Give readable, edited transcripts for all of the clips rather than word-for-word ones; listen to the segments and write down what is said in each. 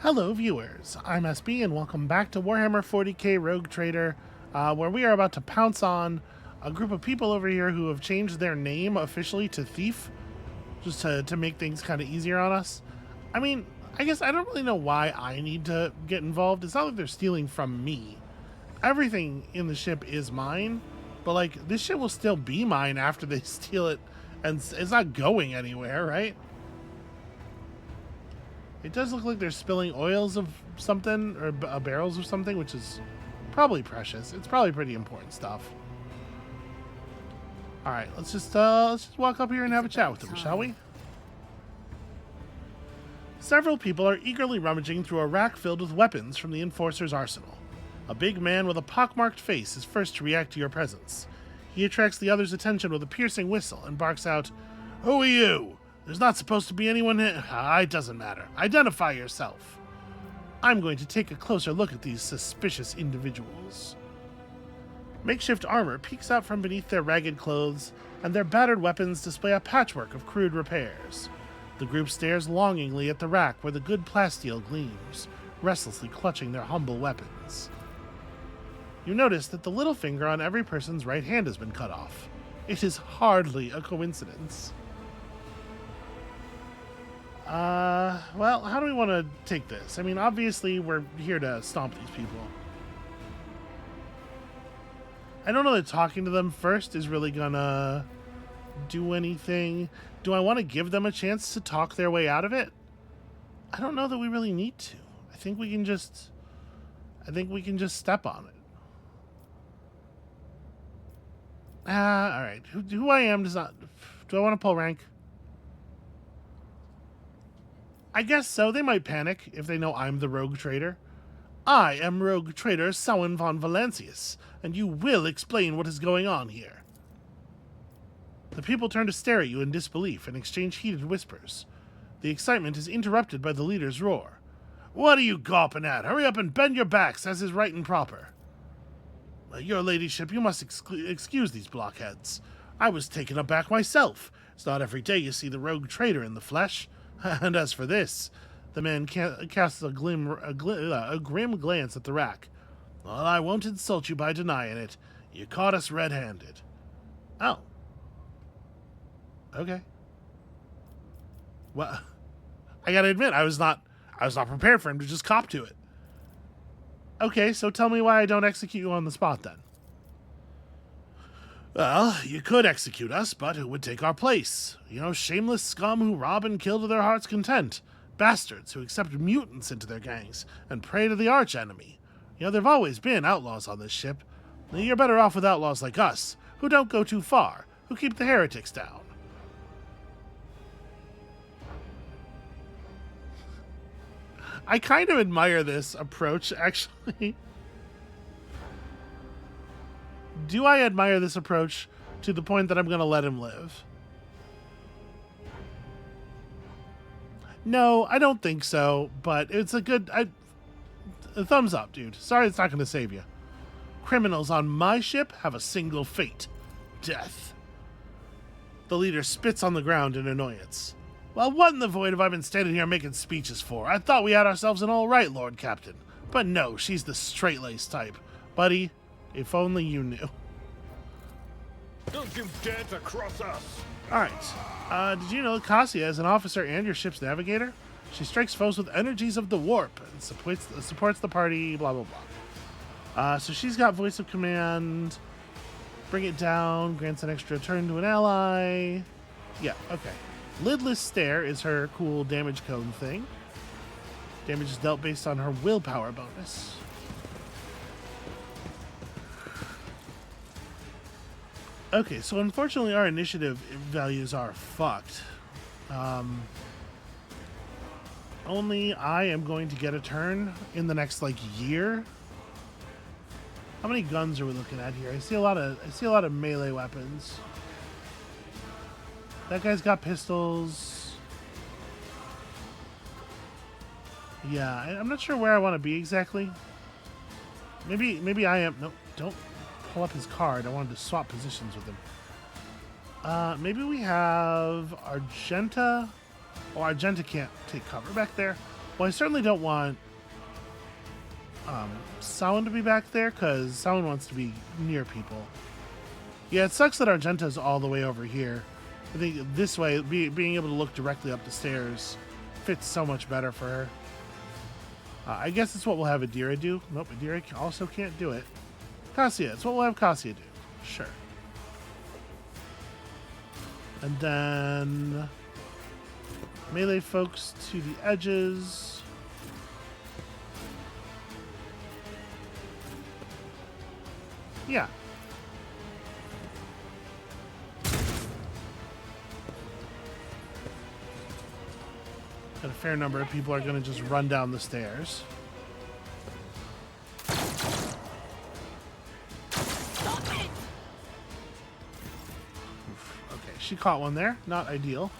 Hello viewers, I'm SB and welcome back to Warhammer 40k Rogue Trader, where we are about to pounce on a group of people over here who have changed their name officially to Thief, just to make things kind of easier on us. I mean, I guess I don't really know why I need to get involved. It's not like they're stealing from me. Everything in the ship is mine, but like, this ship will still be mine after they steal it, and it's not going anywhere, right? It does look like they're spilling oils of something, or barrels of something, which is probably precious. It's probably pretty important stuff. All right, let's just walk up here and have a chat with them, shall we? Several people are eagerly rummaging through a rack filled with weapons from the Enforcer's arsenal. A big man with a pockmarked face is first to react to your presence. He attracts the others' attention with a piercing whistle and barks out, "Who are you? There's not supposed to be anyone here." It doesn't matter. Identify yourself. I'm going to take a closer look at these suspicious individuals. Makeshift armor peeks out from beneath their ragged clothes, and their battered weapons display a patchwork of crude repairs. The group stares longingly at the rack where the good plasteel gleams, restlessly clutching their humble weapons. You notice that the little finger on every person's right hand has been cut off. It is hardly a coincidence. Well, how do we want to take this? I mean, obviously, we're here to stomp these people. I don't know that talking to them first is really gonna do anything. Do I want to give them a chance to talk their way out of it? I don't know that we really need to. I think we can just step on it. All right. Who I am does not... Do I want to pull rank? I guess so. They might panic if they know I'm the rogue trader. I am rogue trader Samhain von Valancius, and you will explain what is going on here. The people turn to stare at you in disbelief and exchange heated whispers. The excitement is interrupted by the leader's roar. "What are you gawping at? Hurry up and bend your backs, as is right and proper." "Your ladyship, you must excuse these blockheads. I was taken aback myself. It's not every day you see the rogue trader in the flesh. And as for this," the man casts a grim glance at the rack. "Well, I won't insult you by denying it. You caught us red-handed." Oh. Okay. Well, I gotta admit, I was not prepared for him to just cop to it. Okay, so tell me why I don't execute you on the spot then. "Well, you could execute us, but who would take our place? Shameless scum who rob and kill to their heart's content. Bastards who accept mutants into their gangs and prey to the arch-enemy. There've always been outlaws on this ship. You're better off with outlaws like us, who don't go too far, who keep the heretics down." I kind of admire this approach, actually. Do I admire this approach to the point that I'm going to let him live? No, I don't think so, but it's a good... a thumbs up, dude. Sorry it's not going to save you. Criminals on my ship have a single fate. Death. The leader spits on the ground in annoyance. "Well, what in the void have I been standing here making speeches for? I thought we had ourselves an all right Lord Captain. But no, she's the straight-laced type. Buddy, if only you knew." "Don't you dare to cross us!" Alright, did you know Cassia is an officer and your ship's navigator? She strikes foes with energies of the warp and supports the party, blah, blah, blah. So she's got voice of command. Bring it down, grants an extra turn to an ally. Yeah, okay. Lidless Stare is her cool damage cone thing. Damage is dealt based on her willpower bonus. Okay, so unfortunately our initiative values are fucked. Only I am going to get a turn in the next year. How many guns are we looking at here? I see a lot of melee weapons. That guy's got pistols. Yeah, I'm not sure where I want to be exactly. Maybe I am. No, don't pull up his card. I wanted to swap positions with him. Maybe we have Argenta. Oh, Argenta can't take cover back there. Well, I certainly don't want Samhain to be back there, because Samhain wants to be near people. Yeah, it sucks that Argenta's all the way over here. I think this way, being able to look directly up the stairs fits so much better for her. I guess it's what we'll have Adira do. Nope, Adira also can't do it. Cassia, it's what we'll have Cassia do. Sure. And then melee folks to the edges. Yeah. And a fair number of people are going to just run down the stairs. Okay, she caught one there. Not ideal.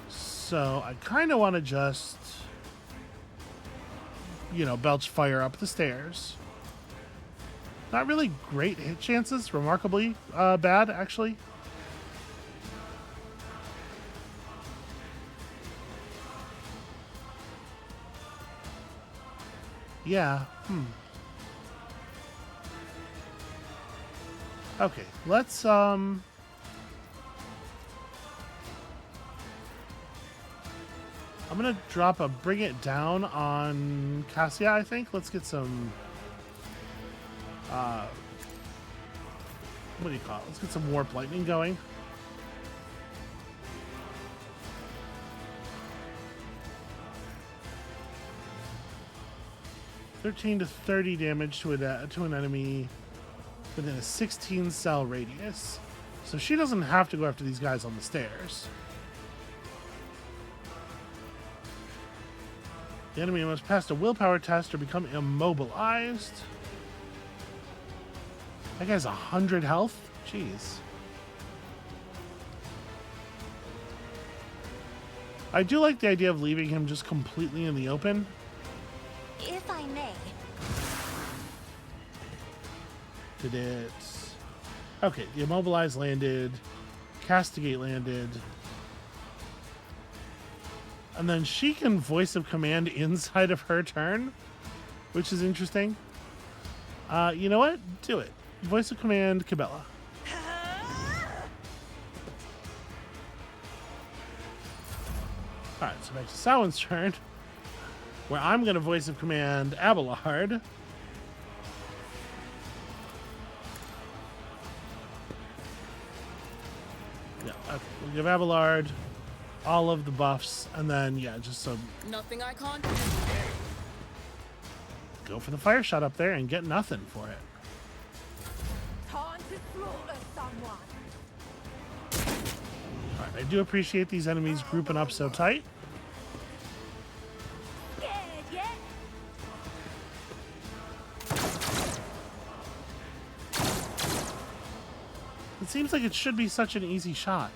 So I kind of want to just, you know, belch fire up the stairs. Not really great hit chances. Remarkably bad, actually. Yeah. Okay, let's I'm gonna drop a bring it down on Cassia, I think. Let's get some what do you call it? Let's get some warp lightning going. $13 to 30 damage to an enemy within a 16 cell radius. So she doesn't have to go after these guys on the stairs. The enemy must pass a willpower test or become immobilized. That guy's 100 health? Jeez. I do like the idea of leaving him just completely in the open. If I may. Did it... Okay, the immobilize landed. Castigate landed. And then she can voice of command inside of her turn, which is interesting. You know what? Do it. Voice of command, Cabela. Alright, so back to Samhain's turn, where I'm going to voice of command Abelard. Yeah, okay. We'll give Abelard all of the buffs, and then, yeah, just so... Nothing I can't do. Go for the fire shot up there and get nothing for it. Time to slaughter someone. Alright, I do appreciate these enemies grouping up so tight. Scared yet? It seems like it should be such an easy shot.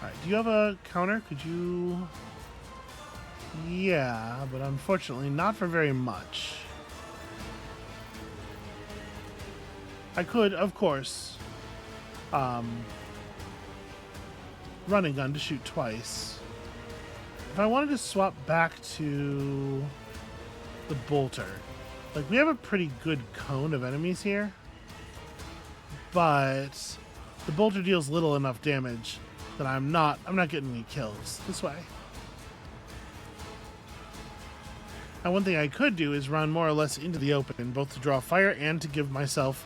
Alright, do you have a counter? Could you... Yeah, but unfortunately not for very much. I could, of course, run a gun to shoot twice. If I wanted to swap back to the bolter, like, we have a pretty good cone of enemies here, but the bolter deals little enough damage that I'm not getting any kills this way. Now, one thing I could do is run more or less into the open, both to draw fire and to give myself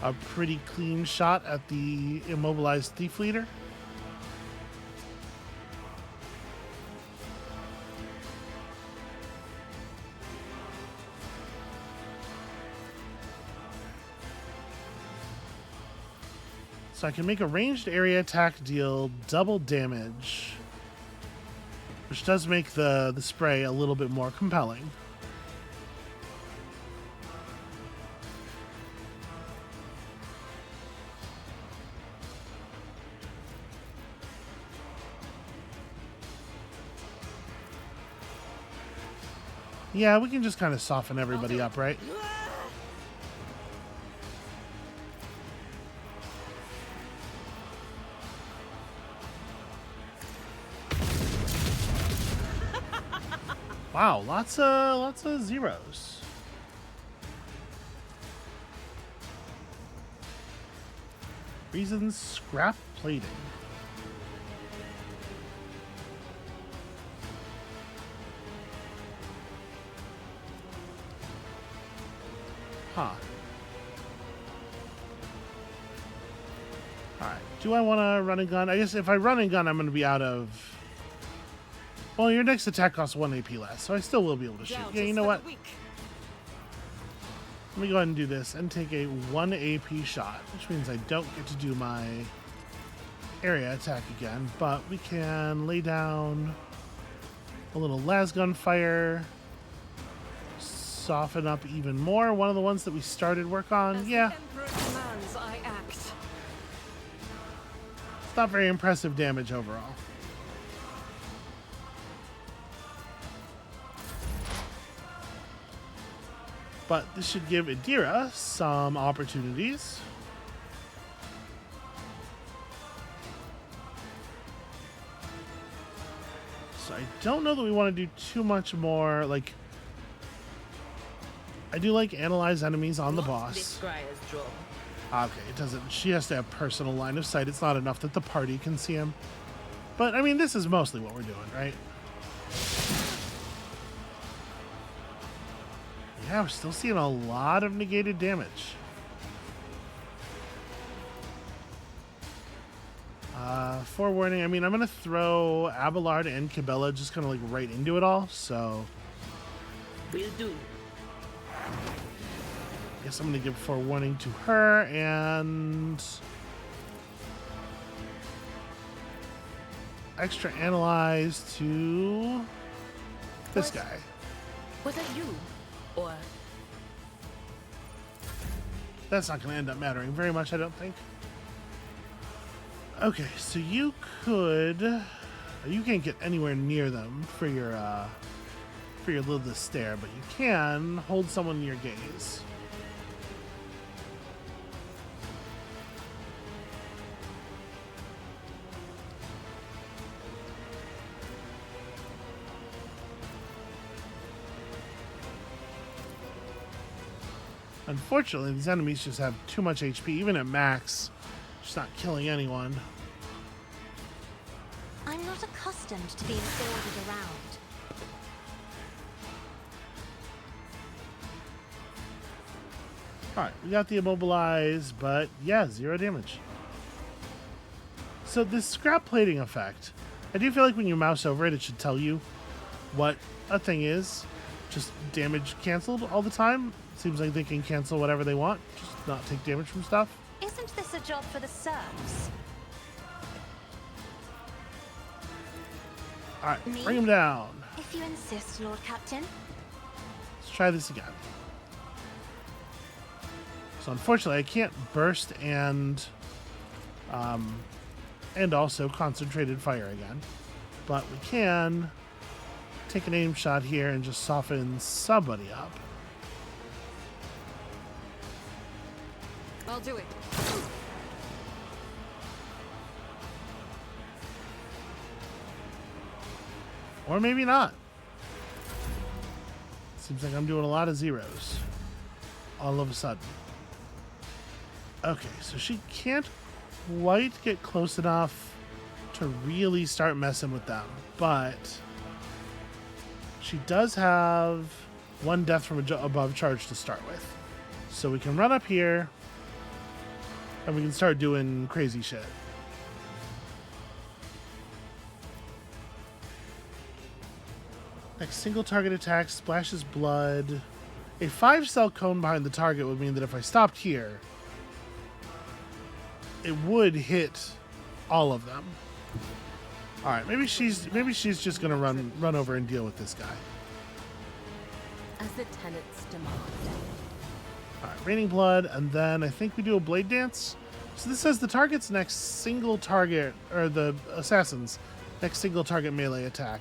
a pretty clean shot at the immobilized thief leader. So I can make a ranged area attack deal double damage, which does make the spray a little bit more compelling. Yeah, we can just kind of soften everybody up, right? Wow, lots of zeros. Reasons scrap plating. Huh. Alright. Do I want to run and gun? I guess if I run and gun, I'm going to be out of... Well, your next attack costs 1 AP less, so I still will be able to shoot. Yeah, you know what? Let me go ahead and do this and take a 1 AP shot, which means I don't get to do my area attack again, but we can lay down a little las gun fire, soften up even more. One of the ones that we started work on, yeah. It's not very impressive damage overall. But this should give Adira some opportunities. So I don't know that we want to do too much more. Like, I do like analyze enemies on the boss. Okay, it doesn't. She has to have personal line of sight. It's not enough that the party can see him. But I mean, this is mostly what we're doing, right? Yeah, we're still seeing a lot of negated damage. Forewarning, I mean, I'm going to throw Abelard and Cabela just kind of like right into it all, so... Will do. I guess I'm going to give forewarning to her, and... extra analyze to... this guy. Was that you? Or... That's not going to end up mattering very much, I don't think. Okay, so you could... you can't get anywhere near them for your little stare, but you can hold someone in your gaze. Unfortunately, these enemies just have too much HP, even at max. Just not killing anyone. I'm not accustomed to being ordered around. Alright, we got the immobilize, but yeah, 0 damage. So this scrap plating effect, I do feel like when you mouse over it, it should tell you what a thing is. Just damage canceled all the time. Seems like they can cancel whatever they want, just not take damage from stuff. Isn't this a job for the serfs? Alright, bring him down. If you insist, Lord Captain. Let's try this again. So unfortunately, I can't burst and also concentrated fire again. But we can take an aim shot here and just soften somebody up. I'll do it. Or maybe not. Seems like I'm doing a lot of zeros all of a sudden. Okay, so she can't quite get close enough to really start messing with them, but she does have 1 death from above charge to start with. So we can run up here and we can start doing crazy shit. Next single target attack splashes blood. A 5-cell cone behind the target would mean that if I stopped here, it would hit all of them. All right, maybe she's just gonna run over and deal with this guy. As the tenants demand. All right, raining blood, and then I think we do a blade dance. So this says the target's next single target, or the assassin's next single target melee attack.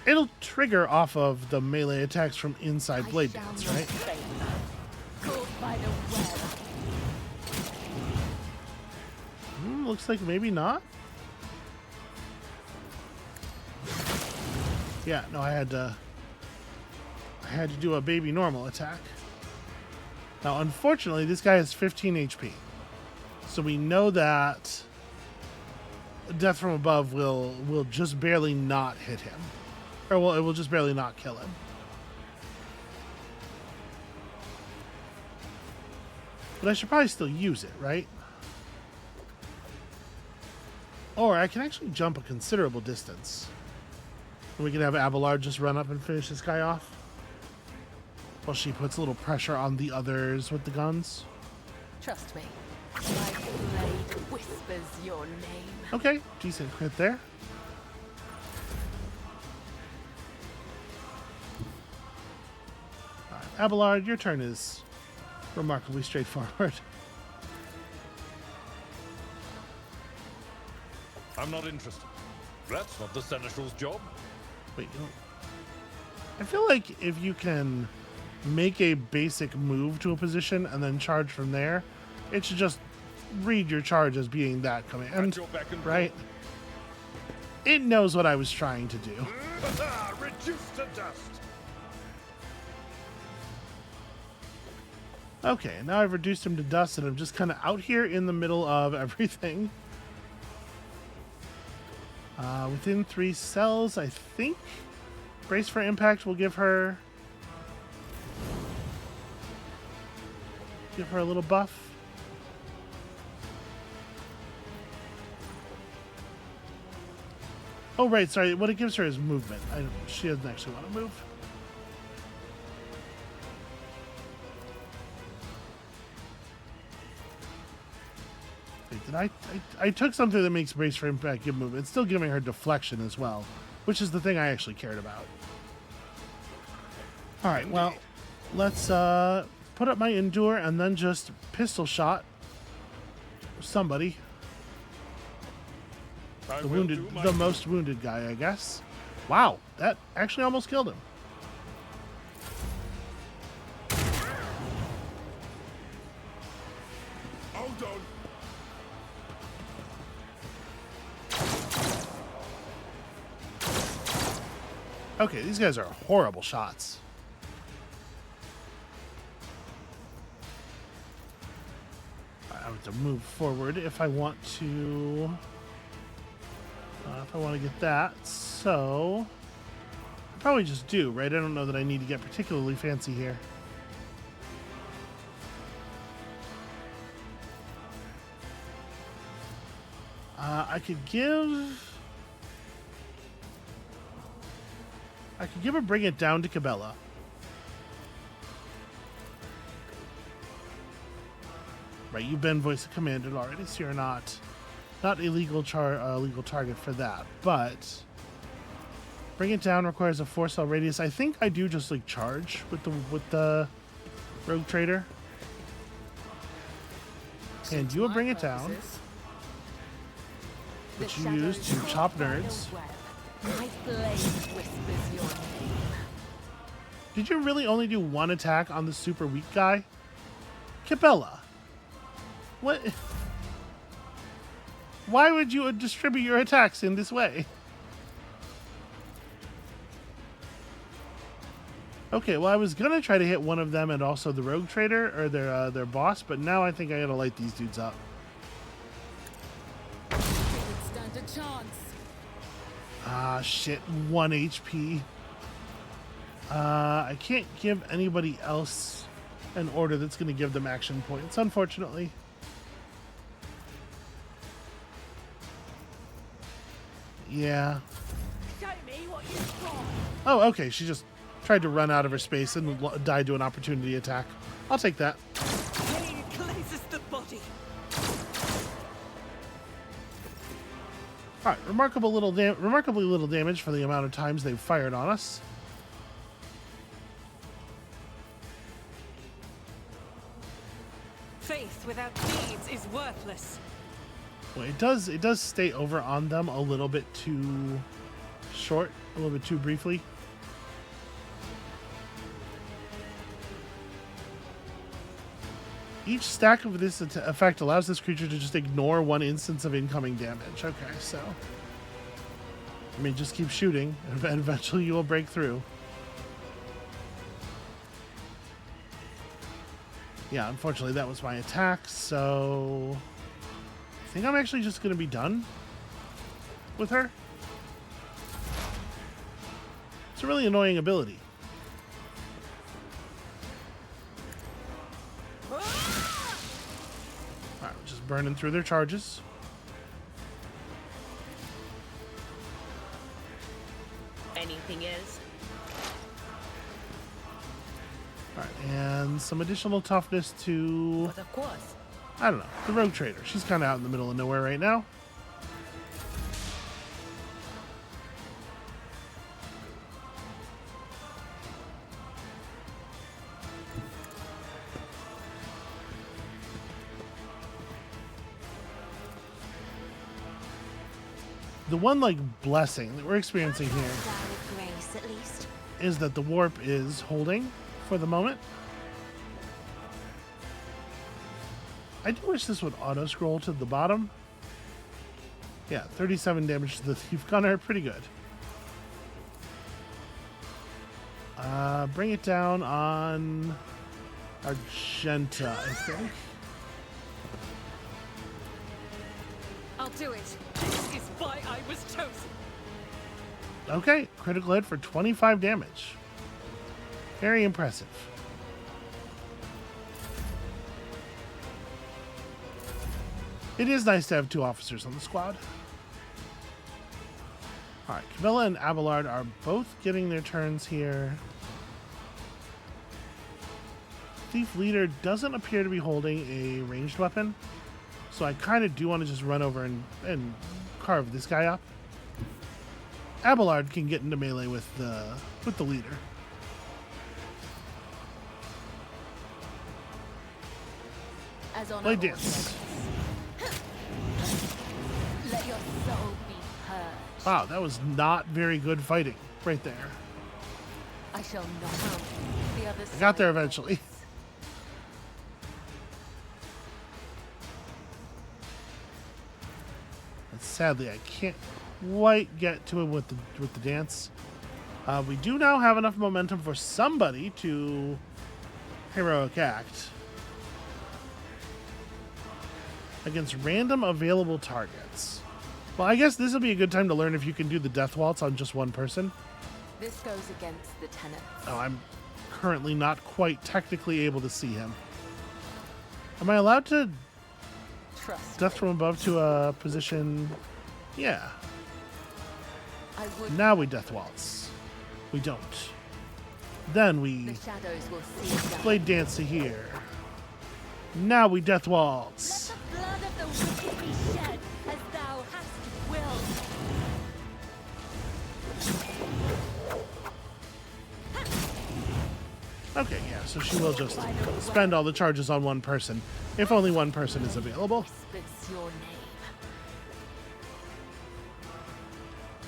It'll trigger off of the melee attacks from inside blade dance, right? Looks like maybe not. Yeah, no, I had to I had to do a baby normal attack. Now, unfortunately, this guy has 15 HP. So we know that Death from Above will just barely not hit him. Or well, it will just barely not kill him. But I should probably still use it, right? Or I can actually jump a considerable distance. And we can have Abelard just run up and finish this guy off. While she puts a little pressure on the others with the guns. Trust me. My blade whispers your name. Okay, decent crit there. Alright, Abelard, your turn is remarkably straightforward. I'm not interested. That's not the Seneschal's job. Wait, you know, I feel like if you can make a basic move to a position and then charge from there, it should just read your charge as being that command, At your beck and call. right? It knows what I was trying to do. Reduced to dust. Okay, now I've reduced him to dust and I'm just kind of out here in the middle of everything. Within 3 cells, I think. Brace for impact will give her a little buff. Oh, right, sorry. What it gives her is movement. She doesn't actually want to move. Wait, did I took something that makes brace for impact give movement. It's still giving her deflection as well, which is the thing I actually cared about. All right, well, let's put up my endure and then just pistol shot somebody. I The will wounded, do my the most wounded guy, I guess. Wow, that actually almost killed him. Hold on. Okay, these guys are horrible shots. I have to move forward if I want to. If I want to get that, so I probably just do, right? I don't know that I need to get particularly fancy here. I could give a bring it down to Cabela. Right, you've been voice commanded already, so you're not a legal target for that. But bring it down requires a 4-cell radius. I think I do just like charge with the rogue trader. And you will bring it down, which you use to chop nerds. My blade whispers your name. Did you really only do 1 attack on the super weak guy? Cabela. What? Why would you distribute your attacks in this way? Okay, well I was gonna try to hit one of them and also the rogue trader or their boss, but now I think I gotta light these dudes up. Stand a chance. Ah, shit, 1 HP. I can't give anybody else an order that's gonna give them action points, unfortunately. Yeah. Show me what you've got. Oh, okay. She just tried to run out of her space and died to an opportunity attack. I'll take that. Pain cleanses the body. All right. Remarkably little damage for the amount of times they've fired on us. Faith without deeds is worthless. Well, it does stay over on them a little bit too short, a little bit too briefly. Each stack of this effect allows this creature to just ignore 1 instance of incoming damage. Okay, so I mean, just keep shooting, and eventually you will break through. Yeah, unfortunately that was my attack, so I think I'm actually just going to be done with her. It's a really annoying ability. Alright, we're just burning through their charges. Anything else? Alright, and some additional toughness to, But of course. I don't know, the rogue trader. She's kind of out in the middle of nowhere right now. The one, like, blessing that we're experiencing here Die with grace, at least. is that the warp is holding for the moment. I do wish this would auto-scroll to the bottom. Yeah, 37 damage to the Thief Gunner. Pretty good. Bring it down on Argenta, I think. I'll do it. This is why I was chosen. Okay, critical hit for 25 damage. Very impressive. It is nice to have two officers on the squad. Alright, Camilla and Abelard are both getting their turns here. Thief Leader doesn't appear to be holding a ranged weapon, so I kind of do want to just run over and carve this guy up. Abelard can get into melee with the leader. As on Play our dance. Let your soul be heard. Wow, that was not very good fighting right there. I shall not harm the other I got there eventually. And sadly, I can't quite get to him with the dance. We do now have enough momentum for somebody to heroic act against random available targets. Well, I guess this will be a good time to learn if you can do the death waltz on just one person. This goes against the tenets. Oh, I'm currently not quite technically able to see him. Am I allowed to Trust. death from above to a position? Yeah. I would. Now we death waltz. We don't. Then we The shadows will see that. blade dance to here. Now we death waltz. Let the blood of the wicked be shed as thou hast willed. Okay, yeah, so she will just spend all the charges on one person, if only one person is available. Whispers your name.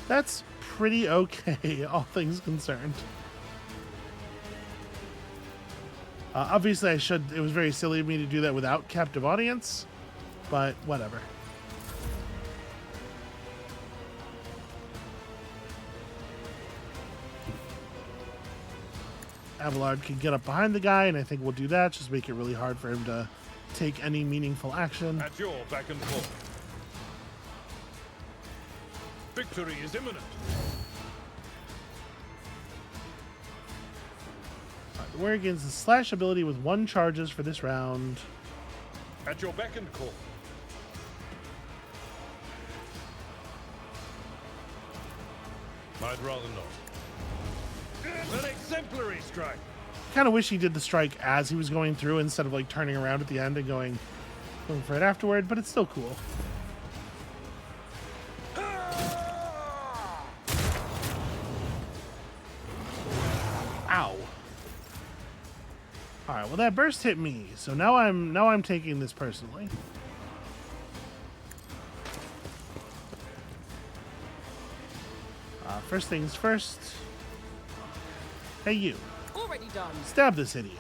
That's pretty okay, all things concerned. Obviously, it was very silly of me to do that without captive audience, but whatever. Abelard can get up behind the guy, and I think we'll do that. Just make it really hard for him to take any meaningful action. At your back and forth. Victory is imminent. The warrior gains the slash ability with 1 charges for this round. At your beck and call. I'd rather not. An exemplary strike. Kind of wish he did the strike as he was going through instead of like turning around at the end and going for it afterward, but it's still cool. Ow. All right, well that burst hit me, so now I'm taking this personally. First things first. Hey you, Already done. stab this idiot.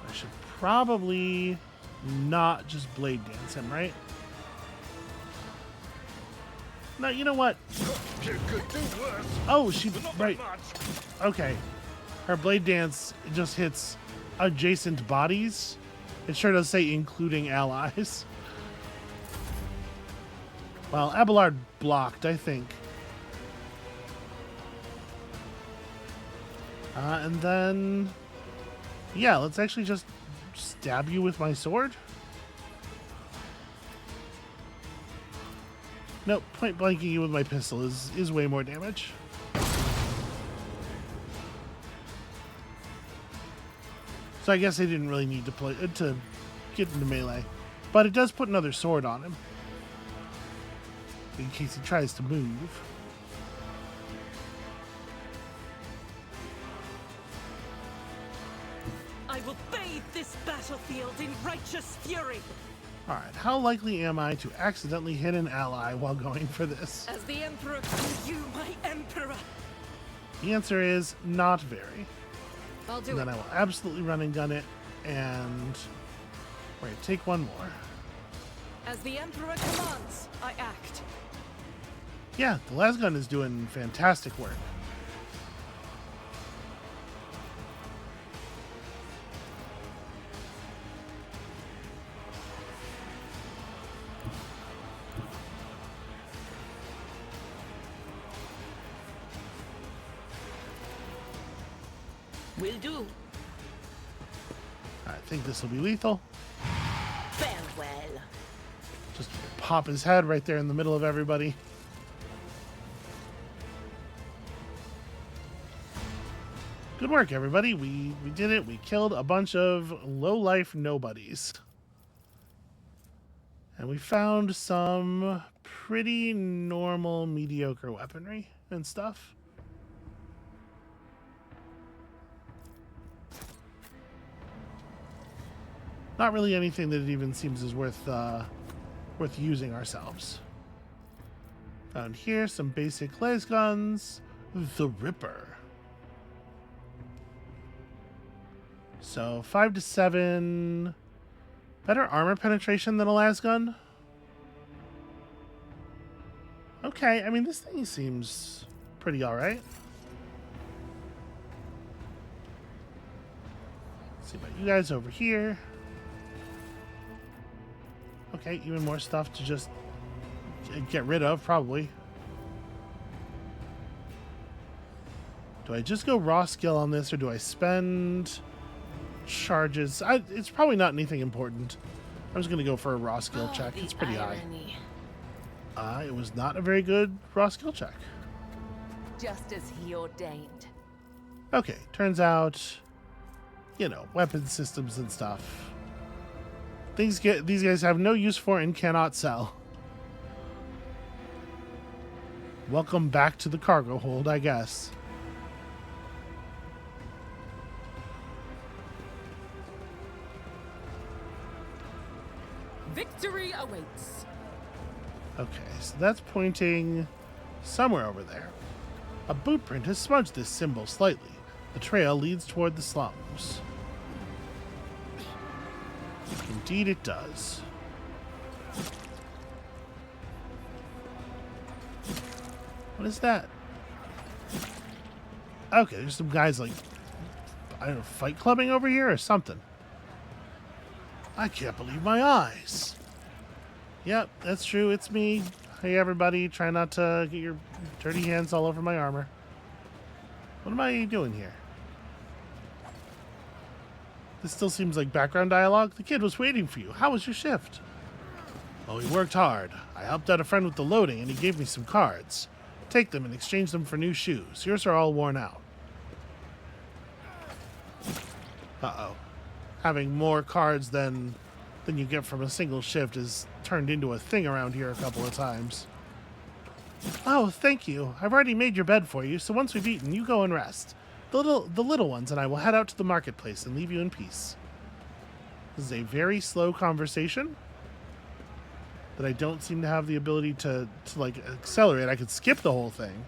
I should probably not just blade dance him, right? No, you know what? You could do worse, Oh, she but not right. that much. Okay. Her blade dance just hits adjacent bodies. It sure does say including allies. Well, Abelard blocked, I think. And then... yeah, let's actually just stab you with my sword. Nope, point blanking you with my pistol is way more damage. So I guess I didn't really need to get into melee. But it does put another sword on him. In case he tries to move. I will bathe this battlefield in righteous fury. Alright, how likely am I to accidentally hit an ally while going for this? As the Emperor calls you my Emperor. The answer is not very. I'll do And it. then I will absolutely run and gun it, and... wait, take one more. As the Emperor commands, I act. Yeah, the las gun is doing fantastic work. Will do. I think this will be lethal. Farewell. Just pop his head right there in the middle of everybody. Good work, everybody. We did it. We killed a bunch of low-life nobodies. And we found some pretty normal, mediocre weaponry and stuff. Not really anything that even seems as worth using ourselves. Found here some basic las guns. The Ripper. So 5 to 7. Better armor penetration than a las gun. Okay, I mean this thing seems pretty alright. See about you guys over here. Okay, even more stuff to just get rid of, probably. Do I just go raw skill on this, or do I spend charges? It's probably not anything important. I'm just going to go for a raw skill check. It's pretty irony. high. It was not a very good raw skill check. Just as he ordained. Okay, turns out, you know, weapon systems and stuff. These guys have no use for and cannot sell. Welcome back to the cargo hold, I guess. Victory awaits. Okay, so that's pointing somewhere over there. A boot print has smudged this symbol slightly. The trail leads toward the slums. Indeed it does. What is that? Okay, there's some guys like, I don't know, fight clubbing over here or something. I can't believe my eyes. Yep, that's true. It's me. Hey, everybody. Try not to get your dirty hands all over my armor. What am I doing here? This still seems like background dialogue. The kid was waiting for you. How was your shift? Oh, he worked hard. I helped out a friend with the loading, and he gave me some cards. Take them and exchange them for new shoes. Yours are all worn out. Uh-oh. Having more cards than you get from a single shift is turned into a thing around here a couple of times. Oh, thank you. I've already made your bed for you, so once we've eaten, you go and rest. The little ones and I will head out to the marketplace and leave you in peace. This is a very slow conversation that I don't seem to have the ability to like accelerate. I could skip the whole thing.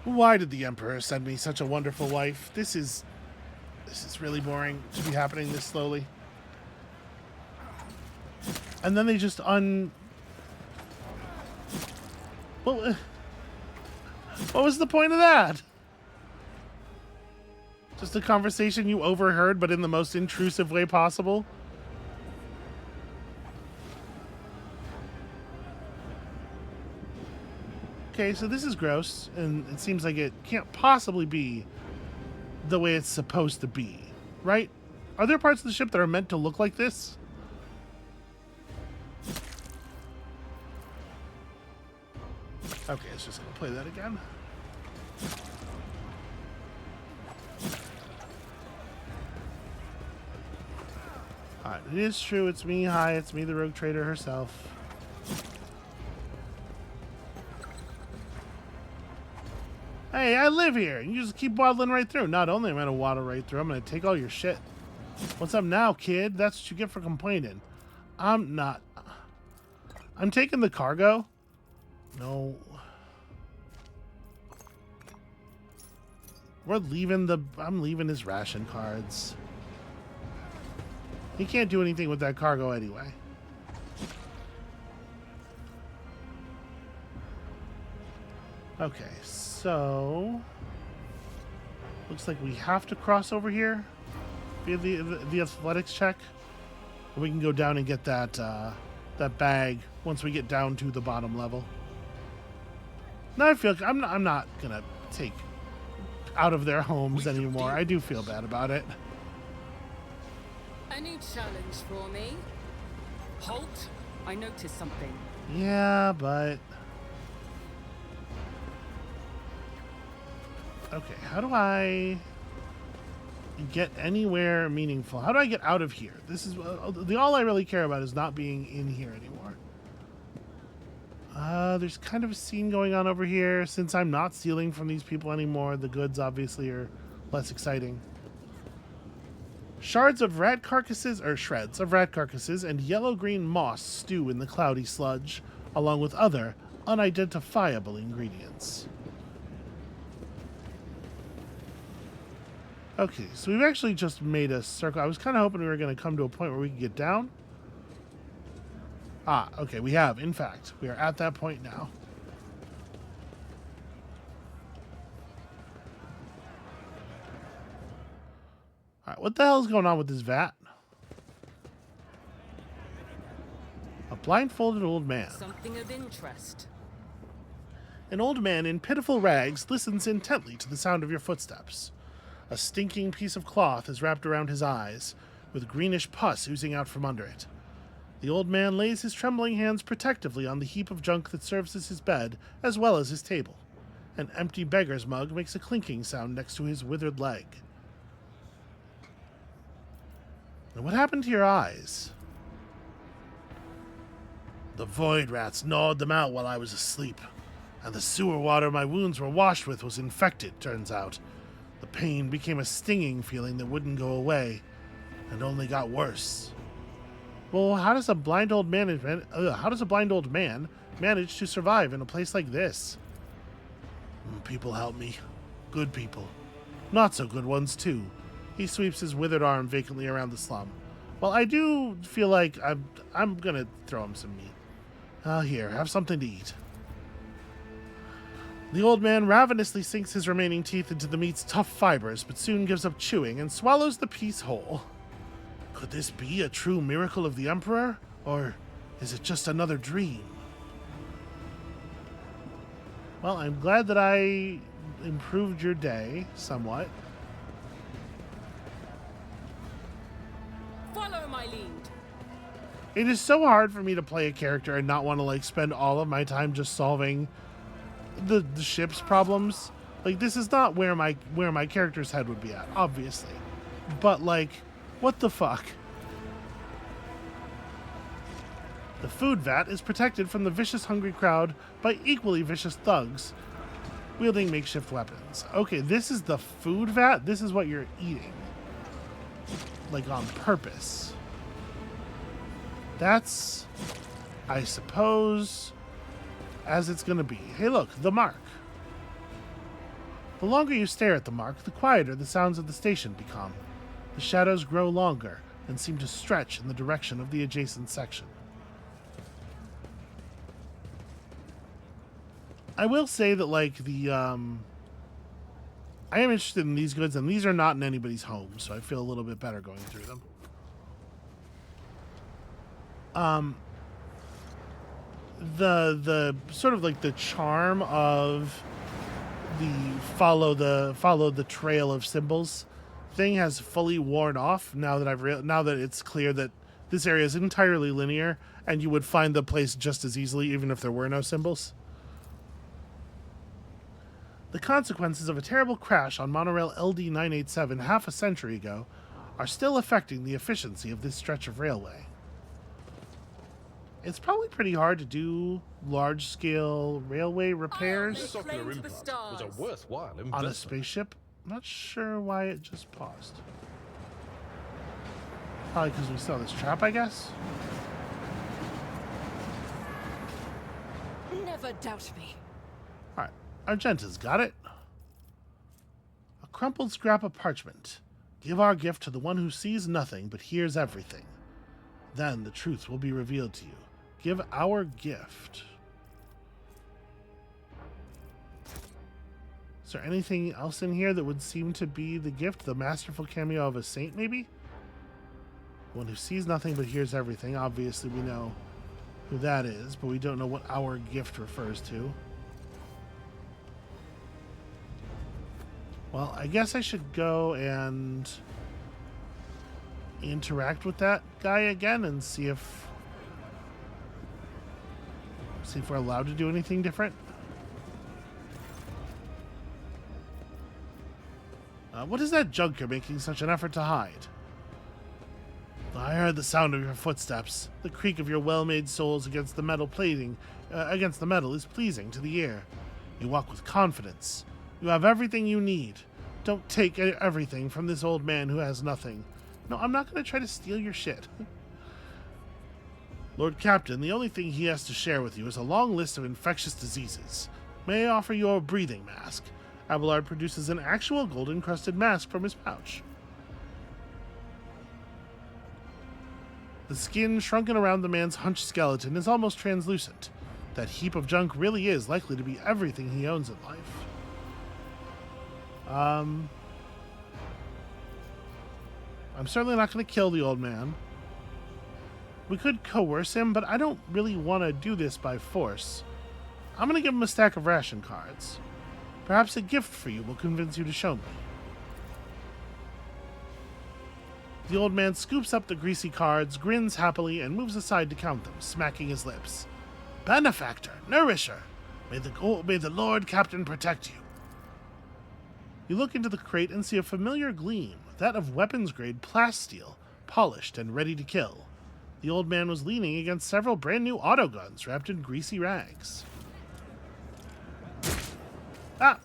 Why did the Emperor send me such a wonderful wife? This is really boring to be happening this slowly. And then they just What was the point of that? Just a conversation you overheard, but in the most intrusive way possible? Okay, so this is gross, and it seems like it can't possibly be the way it's supposed to be, right? Are there parts of the ship that are meant to look like this? Okay, it's just gonna play that again. Alright, it is true, it's me. Hi, it's me, the rogue trader herself. Hey, I live here, and you just keep waddling right through. Not only am I gonna waddle right through, I'm gonna take all your shit. What's up now, kid? That's what you get for complaining. I'm not. I'm taking the cargo. No. We're leaving the... I'm leaving his ration cards. He can't do anything with that cargo anyway. Okay, so... looks like we have to cross over here via the athletics check. We can go down and get that that bag once we get down to the bottom level. Now I feel like I'm not gonna take out of their homes anymore. I do feel bad about it. A new challenge for me. Halt! I noticed something. Yeah, but... okay, how do I get anywhere meaningful? How do I get out of here? This is all I really care about is not being in here anymore. There's kind of a scene going on over here. Since I'm not stealing from these people anymore, the goods obviously are less exciting. Shards of rat carcasses, or shreds of rat carcasses, and yellow-green moss stew in the cloudy sludge, along with other unidentifiable ingredients. Okay, so we've actually just made a circle. I was kind of hoping we were going to come to a point where we could get down. Ah, okay, we have, in fact. We are at that point now. Alright, what the hell is going on with this vat? A blindfolded old man. Something of interest. An old man in pitiful rags listens intently to the sound of your footsteps. A stinking piece of cloth is wrapped around his eyes, with greenish pus oozing out from under it. The old man lays his trembling hands protectively on the heap of junk that serves as his bed, as well as his table. An empty beggar's mug makes a clinking sound next to his withered leg. And what happened to your eyes? The void rats gnawed them out while I was asleep, and the sewer water my wounds were washed with was infected, turns out. The pain became a stinging feeling that wouldn't go away, and only got worse. Well, how does a blind old man manage to survive in a place like this? People help me. Good people. Not so good ones, too. He sweeps his withered arm vacantly around the slum. Well, I do feel like I'm gonna throw him some meat. Here, have something to eat. The old man ravenously sinks his remaining teeth into the meat's tough fibers, but soon gives up chewing and swallows the piece whole. Could this be a true miracle of the Emperor? Or is it just another dream? Well, I'm glad that I improved your day somewhat. Follow my lead. It is so hard for me to play a character and not want to like spend all of my time just solving the ship's problems. Like, this is not where my character's head would be at, obviously. But like, what the fuck? The food vat is protected from the vicious hungry crowd by equally vicious thugs wielding makeshift weapons. Okay, this is the food vat? This is what you're eating. Like, on purpose. That's, I suppose, as it's gonna be. Hey look, the mark. The longer you stare at the mark, the quieter the sounds of the station become. The shadows grow longer and seem to stretch in the direction of the adjacent section. I will say that, like, I am interested in these goods, and these are not in anybody's home, so I feel a little bit better going through them. The sort of like the charm of the follow the trail of symbols thing has fully worn off now that now that it's clear that this area is entirely linear and you would find the place just as easily even if there were no symbols. The consequences of a terrible crash on monorail LD 987 half a century ago are still affecting the efficiency of this stretch of railway. It's probably pretty hard to do large-scale railway repairs This ocular Claim to the implant was a stars. worthwhile investment. on a spaceship. I'm not sure why it just paused. Probably because we saw this trap, I guess. Never doubt me. Alright, Argenta's got it. A crumpled scrap of parchment. Give our gift to the one who sees nothing but hears everything. Then the truth will be revealed to you. Give our gift. Is there anything else in here that would seem to be the gift? The masterful cameo of a saint, maybe? One who sees nothing but hears everything. Obviously, we know who that is, but we don't know what our gift refers to. Well, I guess I should go and interact with that guy again and see if we're allowed to do anything different. What is that junk you're making such an effort to hide? I heard the sound of your footsteps. The creak of your well-made soles against the metal plating, against the metal is pleasing to the ear. You walk with confidence. You have everything you need. Don't take everything from this old man who has nothing. No, I'm not going to try to steal your shit. Lord Captain, the only thing he has to share with you is a long list of infectious diseases. May I offer you a breathing mask? Abelard produces an actual gold-encrusted mask from his pouch. The skin shrunken around the man's hunched skeleton is almost translucent. That heap of junk really is likely to be everything he owns in life. I'm certainly not going to kill the old man. We could coerce him, but I don't really want to do this by force. I'm going to give him a stack of ration cards. Perhaps a gift for you will convince you to show me. The old man scoops up the greasy cards, grins happily, and moves aside to count them, smacking his lips. Benefactor, nourisher, may the Lord Captain protect you. You look into the crate and see a familiar gleam, that of weapons-grade plasteel, polished and ready to kill. The old man was leaning against several brand-new autoguns wrapped in greasy rags. Ah!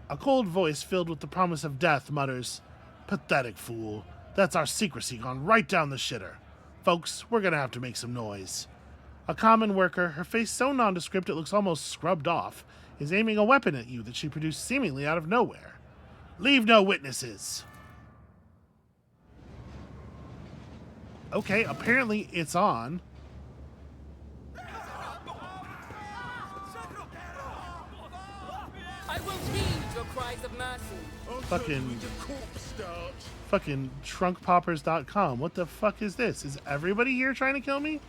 A cold voice filled with the promise of death mutters, Pathetic fool. That's our secrecy gone right down the shitter. Folks, we're gonna have to make some noise. A common worker, her face so nondescript it looks almost scrubbed off, is aiming a weapon at you that she produced seemingly out of nowhere. Leave no witnesses. Okay, apparently it's on. I will heed your cries of mercy. Fucking trunkpoppers.com. What the fuck is this? Is everybody here trying to kill me?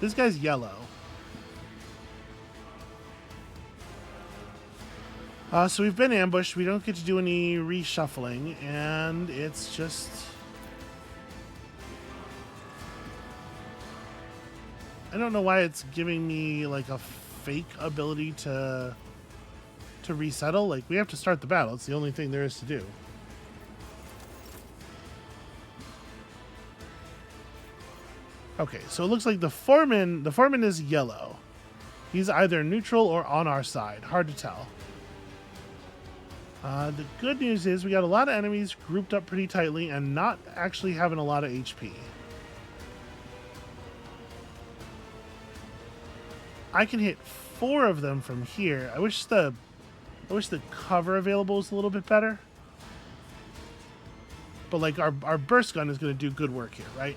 This guy's yellow. So we've been ambushed. We don't get to do any reshuffling, and it's just... I don't know why it's giving me like a fake ability to resettle. Like, we have to start the battle. It's the only thing there is to do. Okay, so it looks like the foreman is yellow. He's either neutral or on our side. Hard to tell. The good news is we got a lot of enemies grouped up pretty tightly and not actually having a lot of HP. I can hit 4 of them from here. I wish the cover available was a little bit better. But like our burst gun is going to do good work here, right?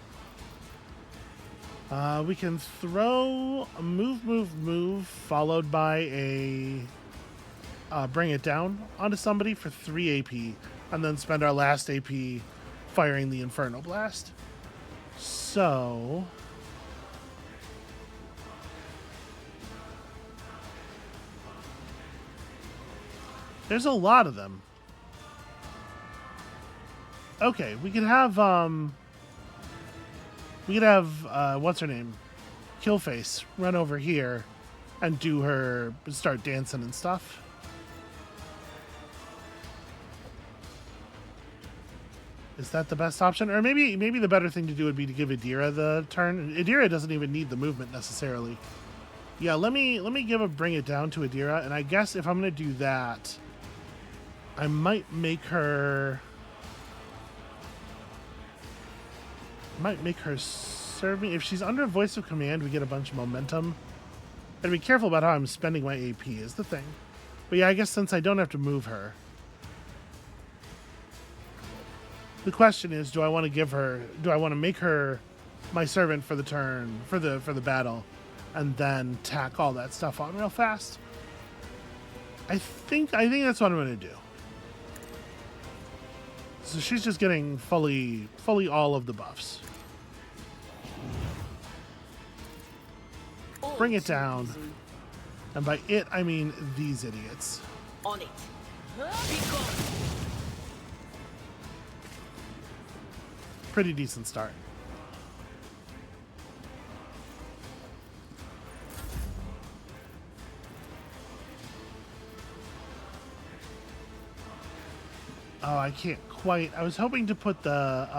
We can throw a move, followed by a bring it down onto somebody for 3 AP, and then spend our last AP firing the Inferno Blast. So... there's a lot of them. Okay, we could have, what's her name? Killface run over here and do her, start dancing and stuff. Is that the best option? Or maybe the better thing to do would be to give Adira the turn. Adira doesn't even need the movement necessarily. Yeah, let me give a bring it down to Adira, and I guess if I'm going to do that, I might make her serve me. If she's under voice of command, we get a bunch of momentum. Gotta be careful about how I'm spending my AP is the thing. But yeah, I guess since I don't have to move her, the question is, do I want to make her my servant for the turn, for the battle, and then tack all that stuff on real fast? I think that's what I'm going to do. So she's just getting fully all of the buffs. Bring it down. And by it, I mean these idiots. On it. Pretty decent start. Oh, I can't quite. I was hoping to put the,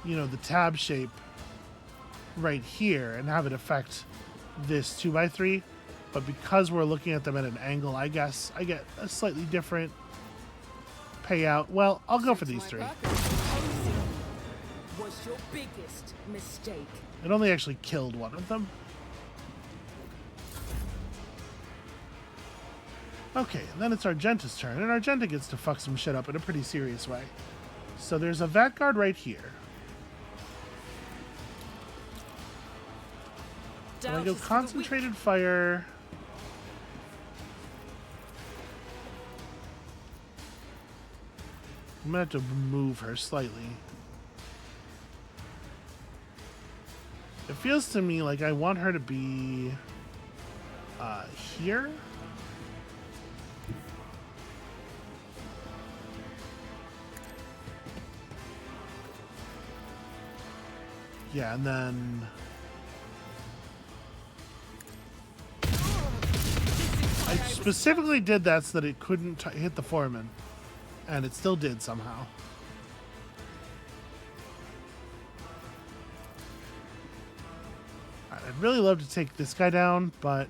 the tab shape right here and have it affect this 2x3, but because we're looking at them at an angle, I guess I get a slightly different payout. Well, I'll go for these 3. Was your biggest mistake. It only actually killed one of them. Okay, and then it's Argenta's turn, and Argenta gets to fuck some shit up in a pretty serious way. So there's a Vat Guard right here. And I go concentrated fire. I'm gonna have to move her slightly. It feels to me like I want her to be here. Yeah, and then I specifically did that so that it couldn't hit the foreman, and it still did somehow. Alright, I'd really love to take this guy down, but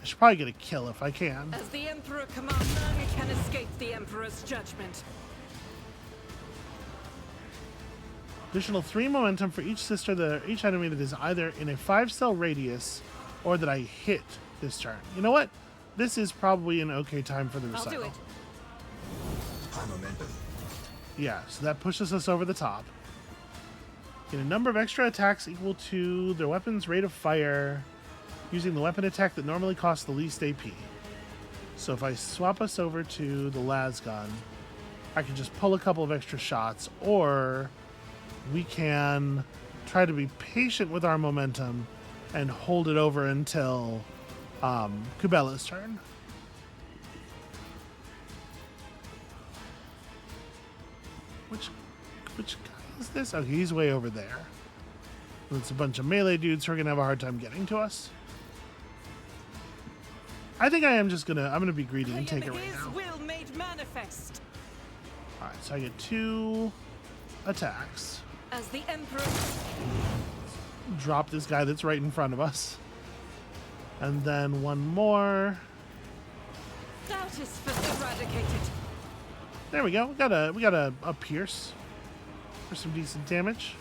I should probably get a kill if I can. As the Emperor commands, none can escape the Emperor's judgment. Additional 3 momentum for each each enemy that is either in a 5-cell radius or that I hit this turn. You know what? This is probably an okay time for the recital. I'll do it. High momentum. Yeah, so that pushes us over the top. Get a number of extra attacks equal to their weapon's rate of fire using the weapon attack that normally costs the least AP. So if I swap us over to the las gun, I can just pull a couple of extra shots, or we can try to be patient with our momentum and hold it over until Kubella's turn. Which guy is this? Okay, he's way over there. It's a bunch of melee dudes who are gonna have a hard time getting to us. I think I'm gonna be greedy and take it right now. His will made manifest. Alright, so I get 2 attacks. As the Emperor. Drop this guy that's right in front of us. And then 1 more. Doubt is first eradicated. There we go. We got a pierce for some decent damage.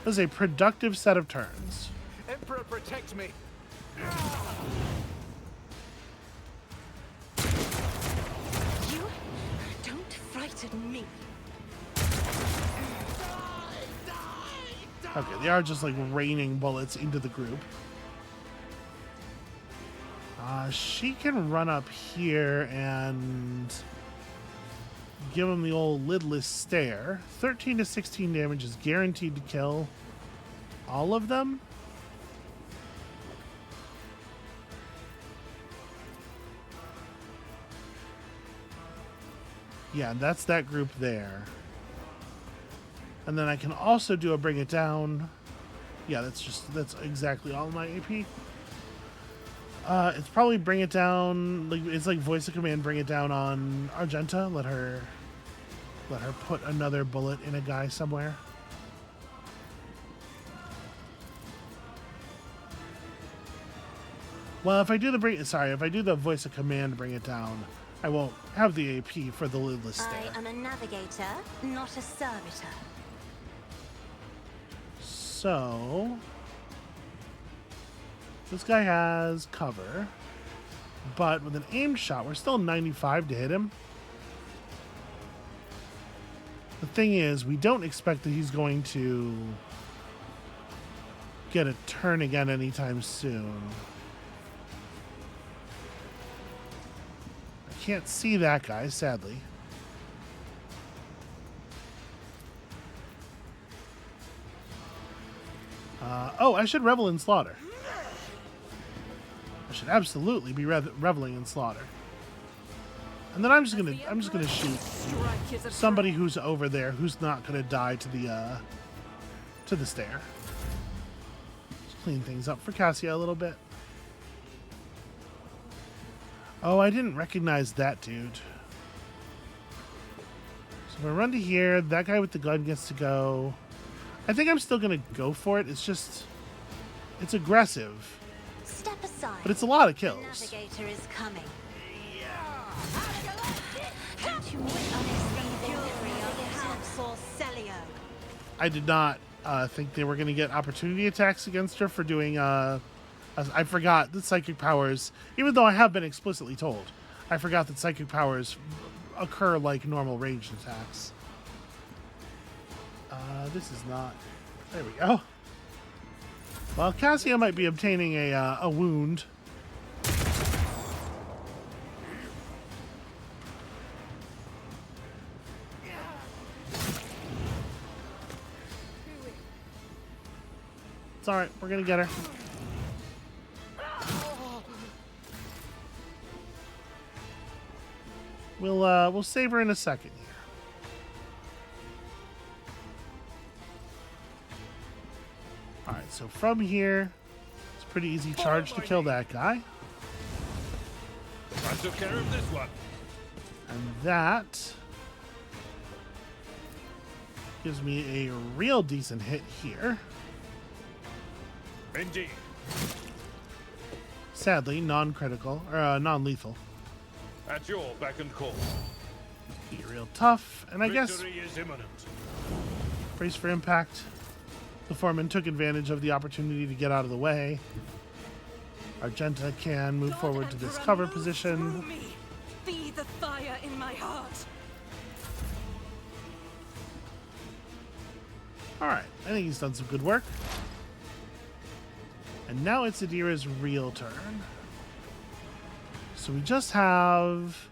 This is a productive set of turns. Emperor, protect me. You don't frighten me. Okay, they are just like raining bullets into the group. She can run up here and give him the old lidless stare. 13 to 16 damage is guaranteed to kill all of them. Yeah, that's that group there. And then I can also do a bring it down. Yeah, that's exactly all my AP. It's probably bring it down. Like it's like voice of command, bring it down on Argenta. Let her put another bullet in a guy somewhere. Well, if I do the voice of command, bring it down, I won't have the AP for the lidless stare. I am a navigator, not a servitor. So this guy has cover, but with an aim shot, we're still 95 to hit him. The thing is, we don't expect that he's going to get a turn again anytime soon. I can't see that guy, sadly. Oh, I should revel in slaughter. I should absolutely be reveling in slaughter. And then I'm just gonna shoot somebody who's over there who's not gonna die to the stair. Just clean things up for Cassia a little bit. Oh, I didn't recognize that dude. So if I run to here, that guy with the gun gets to go. I think I'm still gonna go for it. It's aggressive, Step aside. but it's a lot of The kills. navigator is coming. Don't you meet Celio? I did not think they were going to get opportunity attacks against her for doing. I forgot that psychic powers, even though I have been explicitly told, I forgot that psychic powers occur like normal ranged attacks. This is not. There we go. Well, Cassia might be obtaining a wound. It's all right. We're gonna get her. We'll save her in a second here. All right. So from here, it's a pretty easy charge to kill that guy, I took care of this one. and that gives me a real decent hit here. Indeed. Sadly, non-critical or non-lethal. At your beck and call. Be real tough, and I guess Victory is imminent. brace for impact. The foreman took advantage of the opportunity to get out of the way. Argenta can move forward to this cover position. Be the fire in my heart. All right, I think he's done some good work. And now it's Adira's real turn. So we just have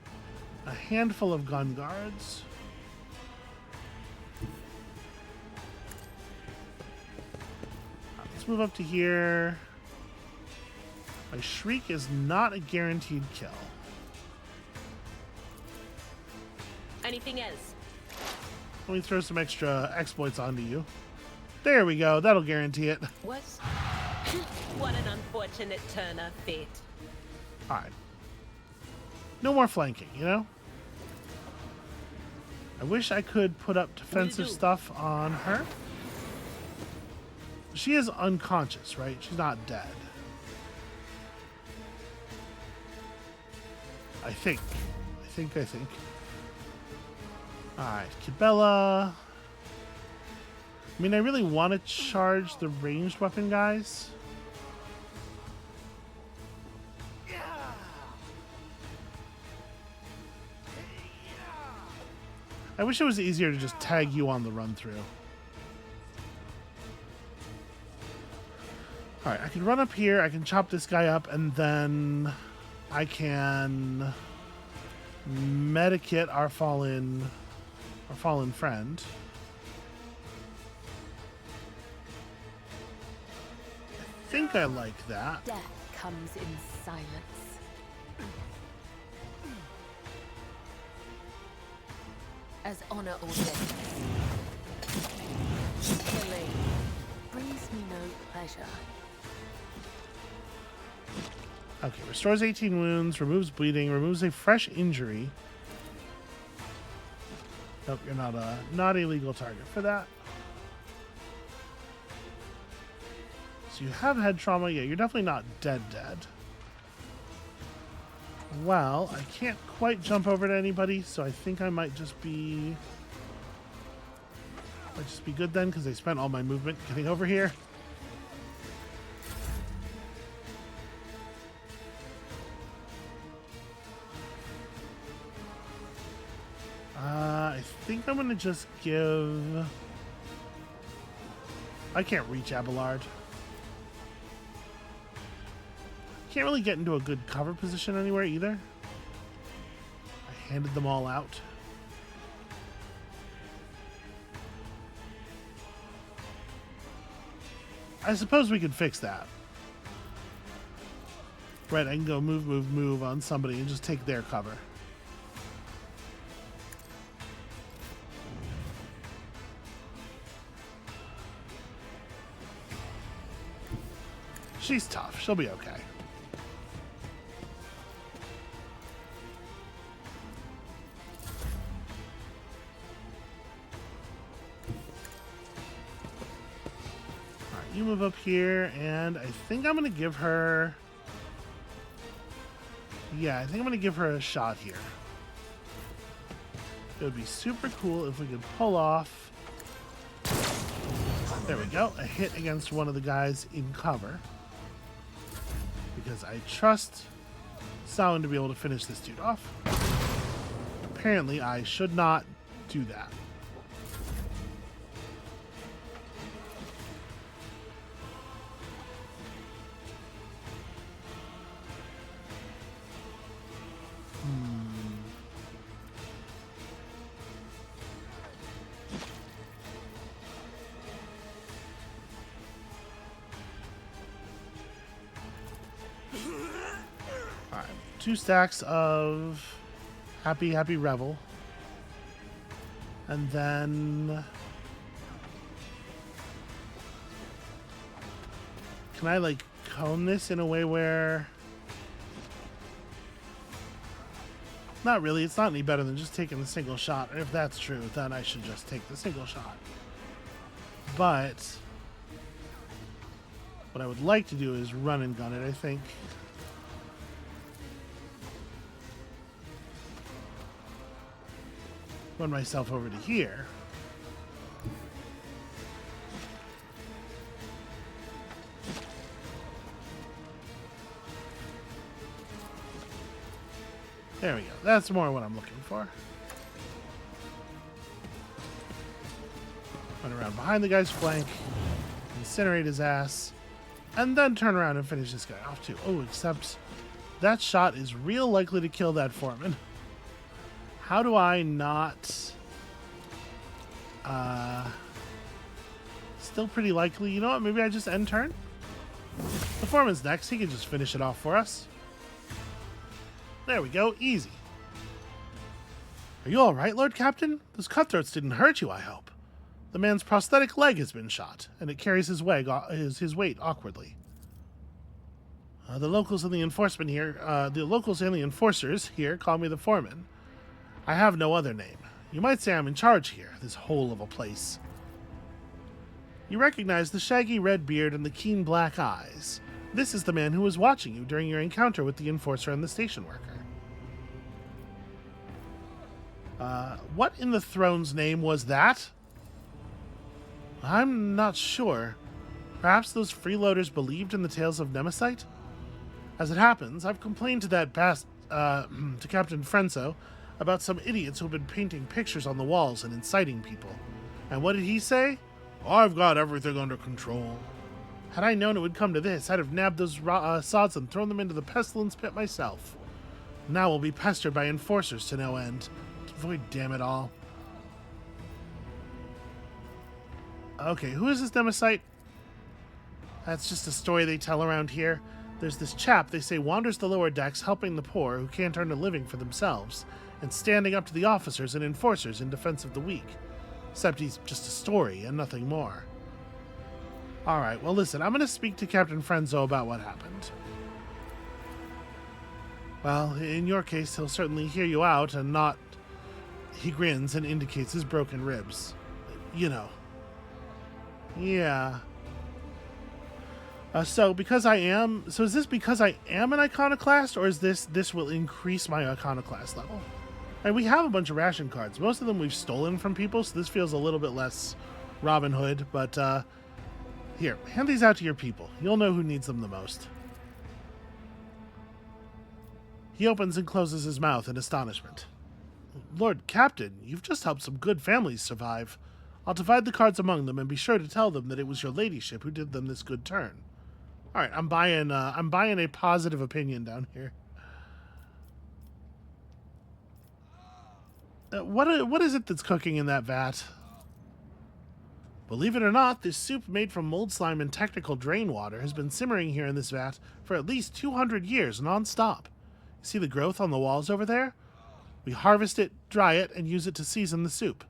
a handful of gun guards. Let's move up to here. My shriek is not a guaranteed kill. Anything else? Let me throw some extra exploits onto you. There we go. That'll guarantee it. What? What an unfortunate turn of fate. All right. No more flanking, you know? I wish I could put up defensive stuff on her. She is unconscious, right? She's not dead. I think. Alright, Kibella. I mean, I really want to charge the ranged weapon guys. I wish it was easier to just tag you on the run through. Alright, I can run up here, I can chop this guy up, and then I can medikit our fallen friend. I think I like that. Death comes in silence. As honor ordains. Killing brings me no pleasure. Okay, restores 18 wounds, removes bleeding, removes a fresh injury. Nope, you're not a legal target for that. So you have head trauma. Yeah, you're definitely not dead. Well, I can't quite jump over to anybody, so I think I might just be good then, because I spent all my movement getting over here. I think I'm gonna just give... I can't reach Abelard. Can't really get into a good cover position anywhere either. I handed them all out. I suppose we could fix that. Right, I can go move on somebody and just take their cover. She's tough. She'll be okay. Alright, you move up here, and I think I'm going to give her... Yeah, I think I'm going to give her a shot here. It would be super cool if we could pull off... There we go. A hit against one of the guys in cover. Because I trust Samhain to be able to finish this dude off. Apparently, I should not do that. Alright, 2 stacks of Happy Revel. And then... Can I, like, cone this in a way where... Not really, it's not any better than just taking the single shot. If that's true, then I should just take the single shot. But... what I would like to do is run and gun it, I think. Run myself over to here. There we go. That's more what I'm looking for. Run around behind the guy's flank, incinerate his ass, and then turn around and finish this guy off too. Oh, except that shot is real likely to kill that foreman. How do I not... Still pretty likely. You know what? Maybe I just end turn? The foreman's next. He can just finish it off for us. There we go. Easy. Are you alright, Lord Captain? Those cutthroats didn't hurt you, I hope. The man's prosthetic leg has been shot, and it carries his weight awkwardly. The locals and the enforcement here, the locals and the enforcers here call me the foreman. I have no other name. You might say I'm in charge here, this hole of a place. You recognize the shaggy red beard and the keen black eyes. This is the man who was watching you during your encounter with the enforcer and the station worker. What in the throne's name was that? I'm not sure. Perhaps those freeloaders believed in the tales of Nemesis? As it happens, I've complained to to Captain Frenzo about some idiots who've been painting pictures on the walls and inciting people. And what did he say? I've got everything under control. Had I known it would come to this, I'd have nabbed those sods and thrown them into the pestilence pit myself. Now we'll be pestered by enforcers to no end. Void, damn it all. Okay, who is this Nemesis? That's just a story they tell around here. There's this chap they say wanders the lower decks helping the poor who can't earn a living for themselves and standing up to the officers and enforcers in defense of the weak. Except he's just a story and nothing more. Alright, well listen, I'm going to speak to Captain Frenzo about what happened. Well, in your case, he'll certainly hear you out and not... He grins and indicates his broken ribs. You know. Yeah. So is this because I am an iconoclast, or is this will increase my iconoclast level? And we have a bunch of ration cards. Most of them we've stolen from people, so this feels a little bit less Robin Hood, but here, hand these out to your people. You'll know who needs them the most. He opens and closes his mouth in astonishment. Lord Captain, you've just helped some good families survive. I'll divide the cards among them and be sure to tell them that it was your ladyship who did them this good turn. All right, I'm buying a positive opinion down here. What is it that's cooking in that vat? Believe it or not, this soup made from mold slime and technical drain water has been simmering here in this vat for at least 200 years non-stop. See the growth on the walls over there? We harvest it, dry it, and use it to season the soup.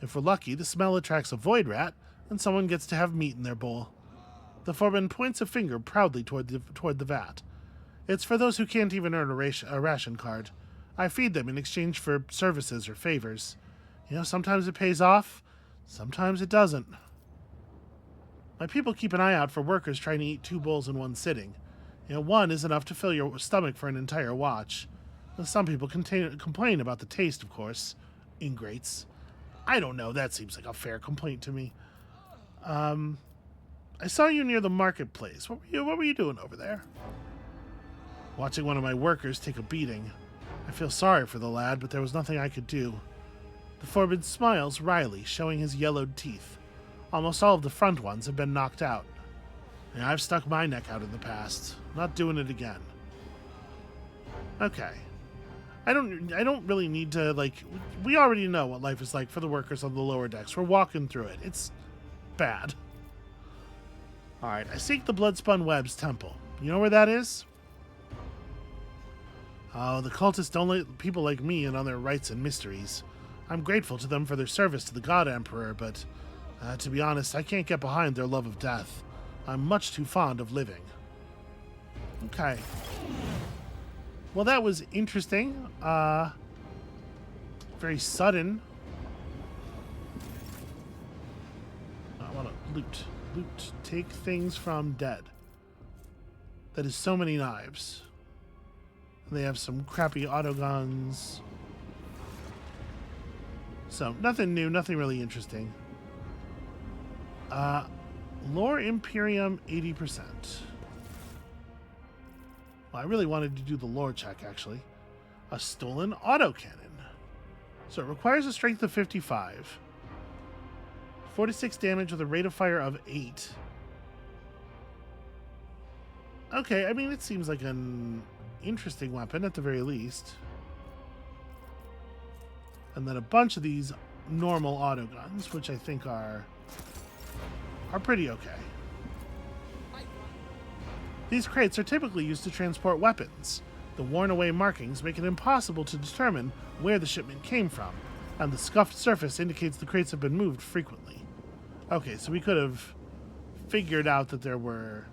If we're lucky, the smell attracts a void rat, and someone gets to have meat in their bowl. The foreman points a finger proudly toward the vat. It's for those who can't even earn a ration card. I feed them in exchange for services or favors. You know, sometimes it pays off, sometimes it doesn't. My people keep an eye out for workers trying to eat 2 bowls in one sitting. You know, one is enough to fill your stomach for an entire watch. Some people complain about the taste, of course. Ingrates. I don't know, that seems like a fair complaint to me. I saw you near the marketplace. What were you doing over there? Watching one of my workers take a beating. I feel sorry for the lad, but there was nothing I could do. The foreman smiles wryly, showing his yellowed teeth. Almost all of the front ones have been knocked out. Yeah, I've stuck my neck out in the past. Not doing it again. Okay. I don't really need to, like... We already know what life is like for the workers on the lower decks. We're walking through it. It's bad. Alright, I seek the Bloodspun Web's temple. You know where that is? Oh, the cultists don't let people like me in on their rites and mysteries. I'm grateful to them for their service to the God Emperor, but to be honest, I can't get behind their love of death. I'm much too fond of living. Okay. Well, that was interesting. Very sudden. I want to loot. Loot. Take things from dead. That is so many knives. They have some crappy autoguns. So, nothing new, nothing really interesting. Lore Imperium 80%. Well, I really wanted to do the lore check, actually. A stolen autocannon. So it requires a strength of 55. 46 damage with a rate of fire of 8. Okay, I mean, it seems like an interesting weapon at the very least. And then a bunch of these normal autoguns, which I think are pretty okay. These crates are typically used to transport weapons. The worn-away markings make it impossible to determine where the shipment came from, and the scuffed surface indicates the crates have been moved frequently. Okay, so we could have figured out that there were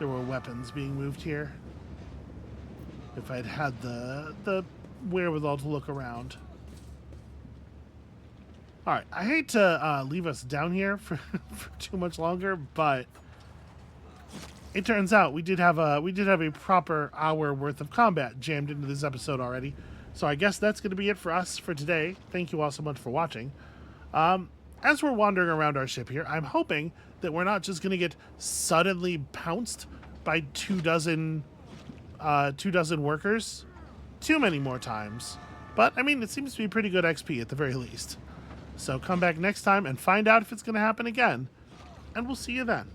weapons being moved here if I'd had the wherewithal to look around. All right, I hate to leave us down here for too much longer, but it turns out we did have a proper hour worth of combat jammed into this episode already. So I guess that's going to be it for us for today. Thank you all so much for watching. As we're wandering around our ship here, I'm hoping that we're not just going to get suddenly pounced by 24 workers too many more times. But, I mean, it seems to be pretty good XP at the very least. So come back next time and find out if it's going to happen again. And we'll see you then.